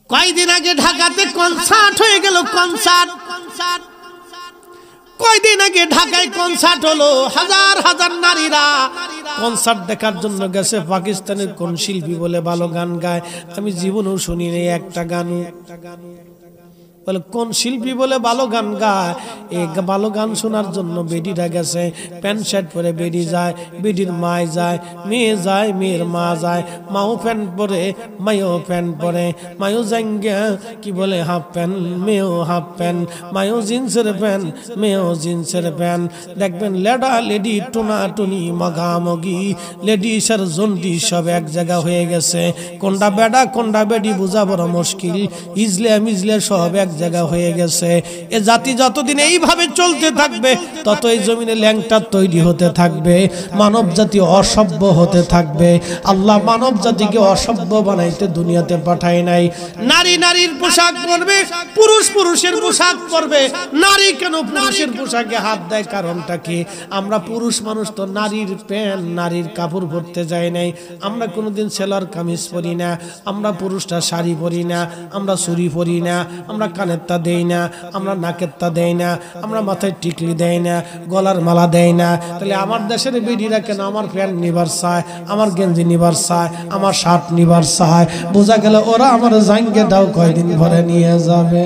কয়দিন আগে ঢাকাতে কনসার্ট হয়ে গেল, কনসার্ট। কয়দিন আগে ঢাকায় কনসার্ট হলো, হাজার হাজার নারীরা কনসার্ট দেখার জন্য গেছে। পাকিস্তানের কোন শিল্পী বলে ভালো গান গায়, আমি জীবনেও শুনি নাই একটা গানও। বলে কোন শিল্পী বলে ভালো গান গায়, এই ভালো গান শোনার জন্য বেডিরা গেছে। প্যান্ট শার্ট পরে বেডি যায়, বেডির মায় যায়, মেয়ে যায়, মেয়ের মা যায়। মাও প্যান্ট পরে, মায়ও প্যান্ট পরে, মায়ও জাঙ্গিয়া কি বলে হাফ প্যান্ট, মেয়েও হাফ প্যান্ট, মায়ও জিন্সের প্যান্ট, মেয়েও জিন্সের প্যান্ট। দেখবেন লেডা লেডি টুনা টুনি মাগামগি, লেডিস আর জন্ডি সব এক জায়গা হয়ে গেছে। কোনটা বেডা কোনটা বেডি বোঝা বড় মুশকিল। ইজলে মিজলে সব এক জায়গা হয়ে গেছে। এ জাতি যতদিন এইভাবে চলতে থাকবে তত এই জমিনে ল্যাংটা তৈরি হতে থাকবে, মানব জাতি অসভ্য হতে থাকবে। আল্লাহ মানব জাতিকে অসভ্য বানাইতে দুনিয়াতে পাঠায় নাই। নারী নারীর পোশাক পরবে, পুরুষ পুরুষের পোশাক পরবে। নারী কেন পুরুষের পোশাকে হাত দেয়, কারণটা কি? আমরা পুরুষ মানুষ তো নারীর প্যান্ট নারীর কাপড় পরতে যাই নাই। আমরা কোনোদিন সেলার কামিজ পরি না, আমরা পুরুষরা শাড়ি পরি না, আমরা চুড়ি পরি না, আমরা কানেরটা দেই না, আমরা নাকেরটা দেই না, আমরা মাথায় টিকলি দেই না, গলার মালা দেই না। তাহলে আমার দেশের বেডিরা কেন আমার প্যান্ট নিবার চায়, আমার গেঞ্জি নিবার চায়, আমার শার্ট নিবার চায়? বোঝা গেল ওরা আমার জাঙ্গে দাও কয়দিন ভরে নিয়ে যাবে।